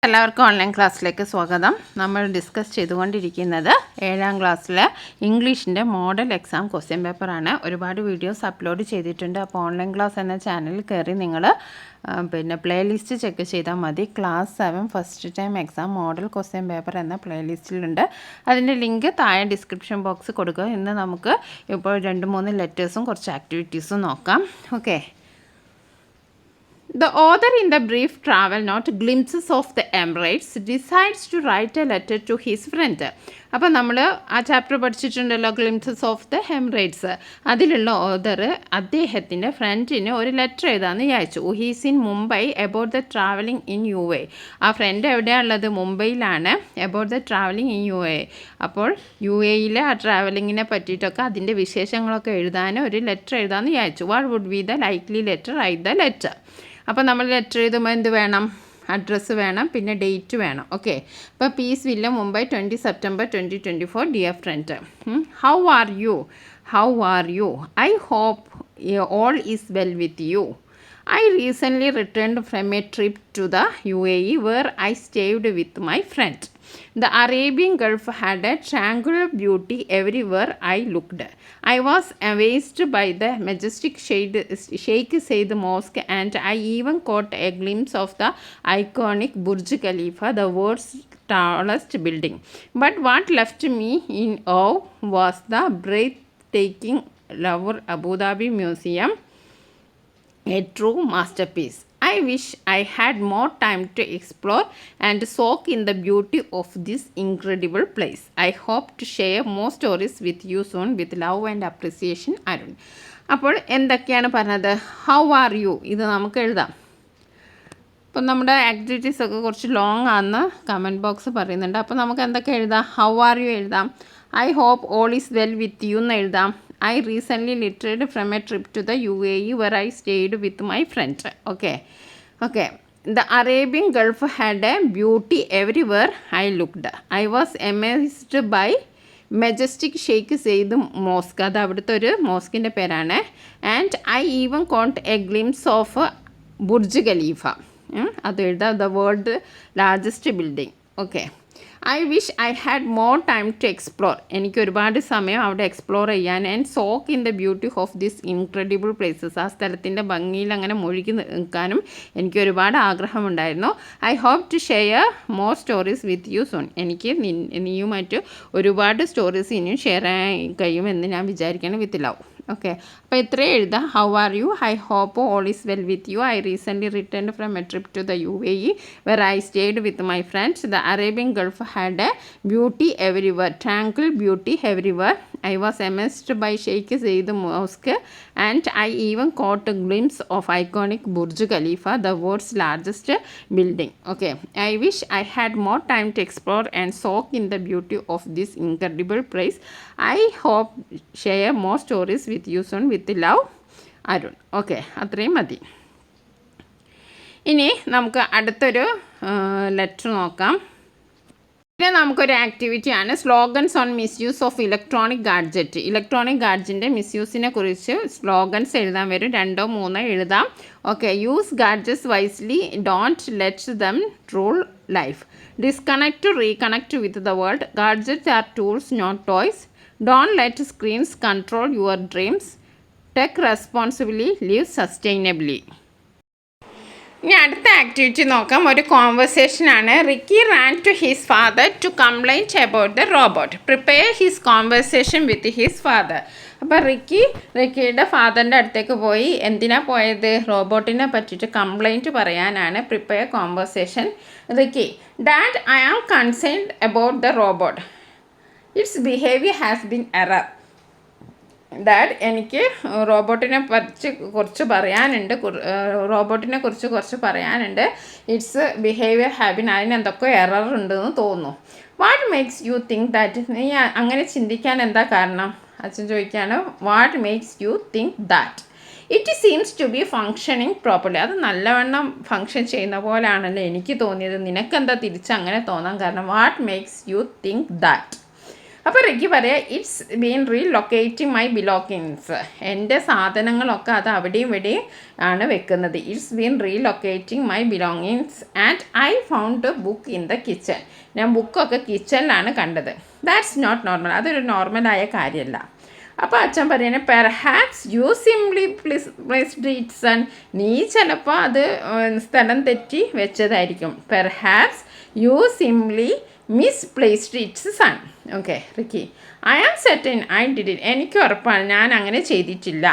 എല്ലാവർക്കും ഓൺലൈൻ ക്ലാസ്സിലേക്ക് സ്വാഗതം. നമ്മൾ ഡിസ്കസ് ചെയ്തുകൊണ്ടിരിക്കുന്നത് 7ാം ക്ലാസ്സിലെ ഇംഗ്ലീഷിൻ്റെ മോഡൽ എക്സാം ക്വസ്റ്റ്യൻ പേപ്പറാണ്. ഒരുപാട് വീഡിയോസ് അപ്ലോഡ് ചെയ്തിട്ടുണ്ട്. അപ്പോൾ ഓൺലൈൻ ക്ലാസ് എന്ന ചാനലിൽ കയറി നിങ്ങൾ പ്ലേലിസ്റ്റ് ചെക്ക് ചെയ്താൽ മതി. Class 7 first time exam model question paper എന്ന പ്ലേലിസ്റ്റിലുണ്ട്. അതിൻ്റെ ലിങ്ക് താഴെ ഡിസ്ക്രിപ്ഷൻ ബോക്സ് കൊടുക്കുക. ഇന്ന് നമുക്ക് ഇപ്പോൾ 2-3 ലെറ്റേഴ്സും കുറച്ച് ആക്ടിവിറ്റീസും നോക്കാം. Okay. The author in the brief travel note Glimpses of the Emirates decides to write a letter to his friend. അപ്പോൾ നമ്മൾ ആ ചാപ്റ്റർ പഠിച്ചിട്ടുണ്ടല്ലോ, ഗ്ലിംസസ് ഓഫ് ദ എമിറേറ്റ്സ്. അതിലുള്ള ഓതർ അദ്ദേഹത്തിൻ്റെ ഫ്രണ്ടിന് ഒരു ലെറ്റർ എഴുതാമെന്ന് വിചാരിച്ചു. He's in Mumbai about the travelling in U A. ആ ഫ്രണ്ട് എവിടെയാണുള്ളത്? മുംബൈയിലാണ്. About the travelling in U A. അപ്പോൾ യു എയിലെ ആ ട്രാവലിങ്ങിനെ പറ്റിയിട്ടൊക്കെ അതിൻ്റെ വിശേഷങ്ങളൊക്കെ എഴുതാൻ ഒരു ലെറ്റർ എഴുതാമെന്ന് വിചാരിച്ചു. What would be the likely letter? Write the letter. അപ്പോൾ നമ്മൾ ലെറ്റർ എഴുതുമ്പോൾ എന്ത് വേണം? അഡ്രസ്സ് വേണം, പിന്നെ ഡേറ്റ് വേണം. ഓക്കെ. അപ്പോൾ peace villa, Mumbai, 20 September 2024. Dear friend, how are you? How are you? I hope all is well with you. I recently returned from a trip to the UAE where I stayed with my friend. The Arabian Gulf had a tranquil beauty everywhere I looked. I was amazed by the majestic Sheikh Zayed Mosque, and I even caught a glimpse of the iconic Burj Khalifa, the world's tallest building. But what left me in awe was the breathtaking Louvre Abu Dhabi Museum, a true masterpiece. I wish I had more time to explore and soak in the beauty of this incredible place. I hope to share more stories with you soon. With love and appreciation, Arun. അപ്പോൾ എന്തൊക്കെയാണ് പറഞ്ഞത്? How are U? ഇത് നമുക്ക് എഴുതാം. ഇപ്പം നമ്മുടെ ആക്ടിവിറ്റീസൊക്കെ കുറച്ച് long ആണെന്ന് കമൻറ്റ് ബോക്സ് പറയുന്നുണ്ട്. അപ്പോൾ നമുക്ക് എന്തൊക്കെ എഴുതാം? ഹൗ ആർ യു എഴുതാം. I hope all is well with you എന്ന് എഴുതാം. I recently returned from a trip to the UAE where I stayed with my friend. Okay. The Arabian Gulf had a beauty everywhere I looked. I was amazed by majestic Sheikh Zayed mosque. അത് അവിടുത്തെ ഒരു മോസ്കിൻ്റെ പേരാണ്. And I even caught a glimpse of Burj Khalifa. അത് എഴുതാം. The world largest building. Okay. I wish I had more time to explore. എനിക്ക് ഒരുപാട് സമയം അവിടെ എക്സ്പ്ലോർ ചെയ്യാൻ. And soak in the beauty of this incredible places. ആ സ്ഥലത്തിൻ്റെ ഭംഗിയിൽ അങ്ങനെ മുഴുകി നിൽക്കാനും എനിക്ക് ഒരുപാട് ആഗ്രഹമുണ്ടായിരുന്നു. I hope to share more stories with you soon. എനിക്ക് നീയുമായിട്ട് ഒരുപാട് സ്റ്റോറീസ് ഇനിയും ഷെയർ ചെയ്യാൻ കഴിയുമെന്ന് ഞാൻ വിചാരിക്കണം. With love. ഓക്കെ. അപ്പോൾ ഇത്രയും എഴുതാം. How are you? I hope all is well with you. I recently returned from a trip to the UAE where I stayed with my friends. The Arabian Gulf had a beauty everywhere, tranquil beauty everywhere. I was amazed by Sheikh Zayed Mosque, and I even caught a glimpse of iconic Burj Khalifa, the world's largest building. Okay. I wish I had more time to explore and soak in the beauty of this incredible place. I hope share more stories with you soon. With love, Arun. Okay. അത്രയും മതി. ഇനി നമുക്ക് അടുത്തൊരു letter നോക്കാം. പിന്നെ നമുക്കൊരു ആക്ടിവിറ്റിയാണ് slogans on misuse of electronic gadget. Electronic ഗാഡ്ജറ്റിൻ്റെ മിസ്യൂസിനെ കുറിച്ച് സ്ലോഗൻസ് എഴുതാൻ വരും. 2-3 എഴുതാം. Okay. Use gadgets wisely. Don't let them rule life. Disconnect to reconnect with the world. Gadgets are tools not toys. Don't let screens control your dreams. Take responsibly. Live sustainably. ഇനി അടുത്ത activity നോക്കാം. ഒരു കോൺവെർസേഷനാണ്. Ricky ran to his father to complaint about the robot. Prepare his conversation with his father. അപ്പോൾ റിക്കിയുടെ ഫാദറിൻ്റെ അടുത്തേക്ക് പോയി. എന്തിനാ പോയത്? റോബോട്ടിനെ പറ്റിയിട്ട് കംപ്ലൈൻറ്റ് പറയാനാണ്. Prepare conversation. Ricky, dad, I am concerned about the robot. Its behaviour has been error. Dad, എനിക്ക് റോബോട്ടിനെ കുറിച്ച് പറയാനുണ്ട്. ഇറ്റ്സ് ബിഹേവിയർ ഹാവ് ബീൻ, അതിനെന്തൊക്കെ എറർ ഉണ്ടെന്ന് തോന്നുന്നു. What makes you think that? നീ അങ്ങനെ ചിന്തിക്കാൻ എന്താ കാരണം? അച്ഛൻ ചോദിക്കുകയാണ്. What makes you think that? It seems to be functioning properly. അത് നല്ലവണ്ണം ഫങ്ഷൻ ചെയ്യുന്ന പോലെയാണല്ലോ എനിക്ക് തോന്നിയത്. നിനക്കെന്താ തിരിച്ച് അങ്ങനെ തോന്നാൻ കാരണം? What makes you think that? അപ്പോൾ റിക്കി പറയാം it's been relocating my belongings. എൻ്റെ സാധനങ്ങളൊക്കെ അത് അവിടെയും ഇവിടെയും ആണ് വെക്കുന്നത്. It's been relocating my belongings and I found a book in the kitchen. ഞാൻ ബുക്കൊക്കെ കിച്ചണിലാണ് കണ്ടത്. That's not normal. അതൊരു നോർമലായ കാര്യമല്ല. അപ്പോൾ അച്ഛൻ പറയുന്നത് perhaps you simply placed it son. നീ ചിലപ്പോൾ അത് സ്ഥലം തെറ്റി വെച്ചതായിരിക്കും. Perhaps you simply misplaced its son. Okay Ricky, I am certain I did it. എനിക്ക് ഉറപ്പാണ് ഞാൻ അങ്ങനെ ചെയ്തിട്ടില്ല.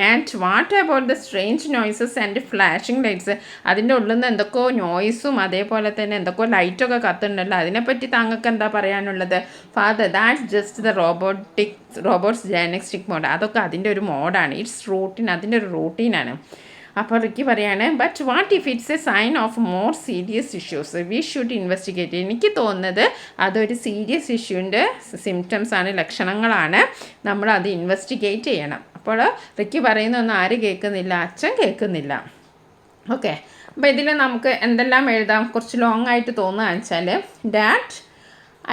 And what about the strange noises and flashing lights. അതിൻ്റെ ഉള്ളിൽ നിന്ന് എന്തൊക്കെയോ നോയ്സും അതേപോലെ തന്നെ എന്തൊക്കെയോ ലൈറ്റൊക്കെ കത്തുണ്ടല്ലോ, അതിനെപ്പറ്റി താങ്കൾക്ക് എന്താ പറയാനുള്ളത്? Father, that's just the robot's diagnostic mode. അതൊക്കെ അതിൻ്റെ ഒരു മോഡാണ്. ഇറ്റ്സ് റൂട്ടീൻ, അതിൻ്റെ ഒരു റൂട്ടീനാണ്. അപ്പോൾ റിക്കി പറയാണ് but what if it's a sign of more serious issues we should investigate. എനിക്ക് തോന്നുന്നത് അതൊരു സീരിയസ് ഇഷ്യൂവിൻ്റെ സിംറ്റംസ് ആണ്, ലക്ഷണങ്ങളാണ്. നമ്മളത് ഇൻവെസ്റ്റിഗേറ്റ് ചെയ്യണം. അപ്പോൾ റിക്കി പറയുന്നൊന്നും ആരും കേൾക്കുന്നില്ല, അച്ഛൻ കേൾക്കുന്നില്ല. ഓക്കെ, അപ്പോൾ ഇതിൽ നമുക്ക് എന്തെല്ലാം എഴുതാം? കുറച്ച് ലോങ് ആയിട്ട് തോന്നുകയെന്ന് വെച്ചാൽ that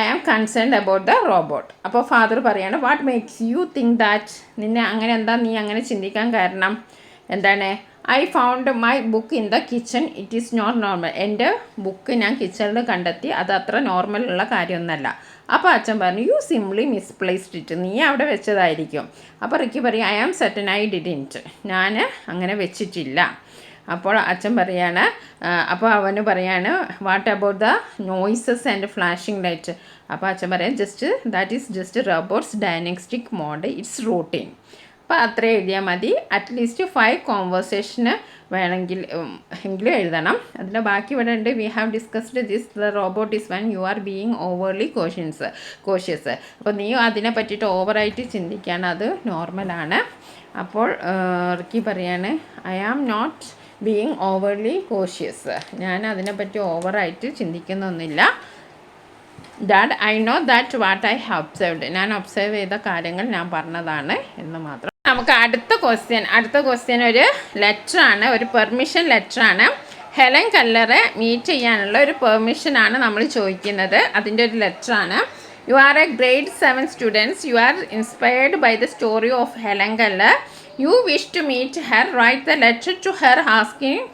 I am concerned about the robot. അപ്പോൾ ഫാദർ പറയാണ് what makes you think that. നിന്നെ അങ്ങനെ എന്താ നീ അങ്ങനെ ചിന്തിക്കാൻ കാരണം എന്താണ്? I found my book in the kitchen, it is not normal. എൻ്റെ ബുക്ക് ഞാൻ കിച്ചണിൽ കണ്ടെത്തി, അത് അത്ര നോർമലുള്ള കാര്യമൊന്നുമല്ല. അപ്പോൾ അച്ഛൻ പറഞ്ഞു യു സിംപ്ലി മിസ്പ്ലേസ്ഡ് ഇറ്റ്. നീ അവിടെ വെച്ചതായിരിക്കും. അപ്പോൾ റിക്കി പറയും I am certain I didn't. ഞാൻ അങ്ങനെ വെച്ചിട്ടില്ല. അപ്പോൾ അച്ഛൻ പറയാണ് അപ്പോൾ അവന് പറയാണ് what about the noises and flashing light. അപ്പോൾ അച്ഛൻ പറയാം that is just robot's diagnostic mode, it's routine. അപ്പോൾ അത്ര എഴുതിയാൽ മതി. അറ്റ്ലീസ്റ്റ് 5 കോൺവേഴ്സേഷന് വേണമെങ്കിൽ എങ്കിലും എഴുതണം. അതിൻ്റെ ബാക്കി ഇവിടെ ഉണ്ട്. We have discussed this the robot is when you are being overly cautious. അപ്പോൾ നീ അതിനെ പറ്റിയിട്ട് ഓവറായിട്ട് ചിന്തിക്കുകയാണ്, അത് നോർമലാണ്. അപ്പോൾ റിക്കി പറയാണ് I am not being overly cautious. ഞാൻ അതിനെപ്പറ്റി ഓവറായിട്ട് ചിന്തിക്കുന്നൊന്നുമില്ല. That I know that what I have observed. ഞാൻ ഒബ്സർവ് ചെയ്ത കാര്യങ്ങൾ ഞാൻ പറഞ്ഞതാണ് എന്ന് മാത്രം. നമുക്ക് അടുത്ത ക്വസ്റ്റ്യൻ ഒരു ലെറ്ററാണ്, ഒരു പെർമിഷൻ ലെറ്ററാണ്. ഹെലൻ കല്ലറെ മീറ്റ് ചെയ്യാനുള്ള ഒരു പെർമിഷനാണ് നമ്മൾ ചോദിക്കുന്നത്. അതിൻ്റെ ഒരു ലെറ്ററാണ്. You are a grade 7 students. You are inspired by the story of Helen Keller. You wish to meet her. Write the letter to her asking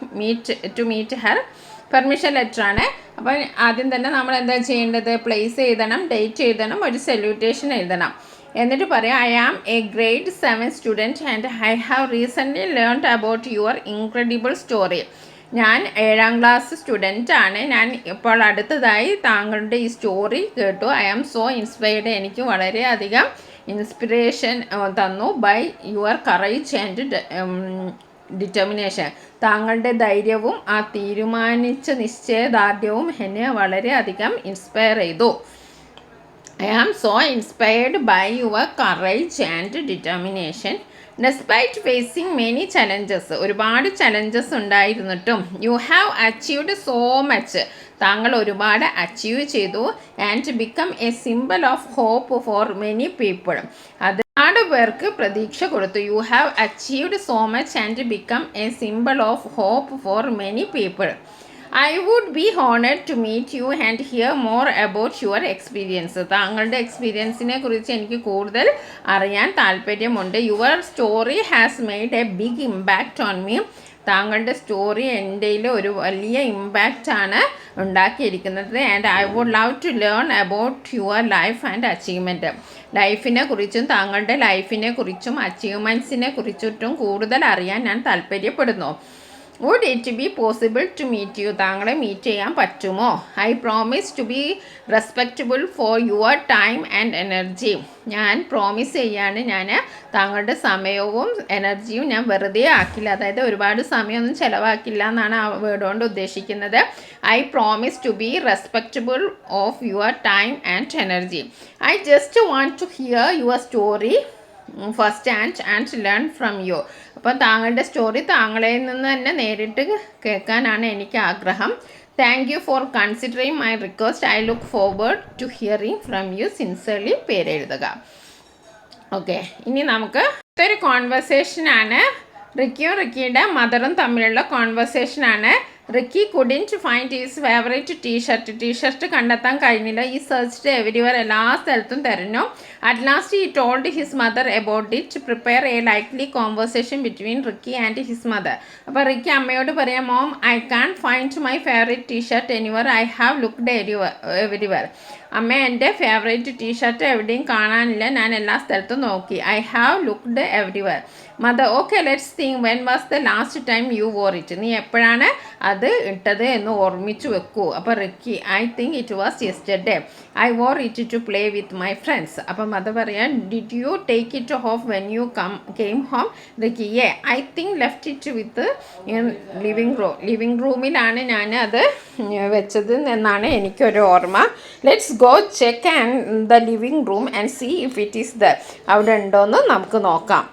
to meet her. Permission ലെറ്ററാണ്. അപ്പോൾ ആദ്യം തന്നെ നമ്മൾ എന്താ ചെയ്യേണ്ടത്? പ്ലേസ് എഴുതണം, ഡേറ്റ് എഴുതണം, ഒരു സല്യൂട്ടേഷൻ എഴുതണം. എന്നിട്ട് പറയാം I am a grade 7 student and I have recently learned about your incredible story. ഞാൻ 7ാം ക്ലാസ് സ്റ്റുഡൻ്റ് ആണ്. ഞാൻ ഇപ്പോൾ അടുത്തതായി താങ്കളുടെ ഈ സ്റ്റോറി കേട്ടു. I am so inspired. എനിക്ക് വളരെയധികം ഇൻസ്പിറേഷൻ തന്നു. By your courage and determination. താങ്കളുടെ ധൈര്യവും ആ തീരുമാനിച്ച നിശ്ചയദാർഢ്യവും എന്നെ വളരെയധികം ഇൻസ്പയർ ചെയ്തു. I am so inspired by your courage and determination. Despite facing many challenges, ഒരുപാട് ചലഞ്ചസ് ഉണ്ടായിരുന്നിട്ടും you have achieved so much. താങ്കൾ ഒരുപാട് അച്ചീവ് ചെയ്തു. And become a symbol of hope for many people. അത് ഒരുപാട് പേർക്ക് പ്രതീക്ഷ കൊടുത്തു. You have achieved so much and become a symbol of hope for many people. I would be honored to meet you and hear more about your experience. താങ്കളുടെ എക്സ്പീരിയൻസിനെ കുറിച്ച് എനിക്ക് കൂടുതൽ അറിയാൻ താല്പര്യമുണ്ട്. Your story has made a big impact on me. താങ്കളുടെ story എൻ്റെയിൽ ഒരു വലിയ ഇമ്പാക്റ്റാണ് ഉണ്ടാക്കിയിരിക്കുന്നത്. And I would love to learn about your life and achievement. ലൈഫിനെ കുറിച്ചും താങ്കളുടെ ലൈഫിനെ കുറിച്ചും അച്ചീവ്മെൻറ്റ്സിനെ കുറിച്ചിട്ടും കൂടുതൽ അറിയാൻ ഞാൻ താല്പര്യപ്പെടുന്നു. Would it be possible to meet you. താങ്കളെ മീറ്റ് ചെയ്യാൻ പറ്റുമോ? I promise to be respectable for your time and energy. ഞാൻ പ്രോമിസ് ചെയ്യാണ്, ഞാൻ താങ്കളുടെ സമയവും എനർജിയും ഞാൻ വെറുതെ ആക്കില്ല. അതായത് ഒരുപാട് സമയമൊന്നും ചിലവാക്കില്ല എന്നാണ് ആ വേർഡ് കൊണ്ട് ഉദ്ദേശിക്കുന്നത്. I promise to be respectable of your time and energy. I just want to hear your story first and learn from you. അപ്പോൾ താങ്കളുടെ സ്റ്റോറി താങ്കളിൽ നിന്ന് തന്നെ നേരിട്ട് കേൾക്കാനാണ് എനിക്ക് ആഗ്രഹം. Thank you for considering my request. I look forward to hearing from you. Sincerely പേരെഴുതുക. ഓക്കെ, ഇനി നമുക്ക് ഒരു കോൺവെർസേഷനാണ്. റിക്കിയും റിക്കിയുടെ മദറും തമ്മിലുള്ള കോൺവെർസേഷനാണ്. Ricky couldn't find his favourite T shirt കണ്ടെത്താൻ കഴിഞ്ഞില്ല. ഈ സെർച്ച്ഡ് എവരിവർ എല്ലാ സ്ഥലത്തും തിരഞ്ഞു. At last he told his mother about it prepare a likely conversation between Ricky and his mother. അപ്പോൾ റിക്കി അമ്മയോട് പറയാം, mom I can find my favourite T shirt anywhere, I have looked everywhere. അമ്മ എൻ്റെ favourite T shirt എവിടെയും കാണാനില്ല, ഞാൻ എല്ലാ സ്ഥലത്തും നോക്കി. I have looked everywhere. Mother okay let's think when was the last time you wore it. നീ എപ്പോഴാണ് അത് ഇട്ടത് എന്ന് ഓർമ്മിച്ച് വെക്കൂ. അപ്പോൾ Ricky I think it was yesterday, I wore it to play with my friends. അപ്പം മദർ പറയാൻ, did you take it off when you came home. Ricky I think left it with living റൂമിലാണ് ഞാൻ അത് വെച്ചത് എന്നാണ് എനിക്കൊരു ഓർമ്മ. Let's go check and the living room and see if it is the. അവിടെ ഉണ്ടോയെന്ന് നമുക്ക് നോക്കാം.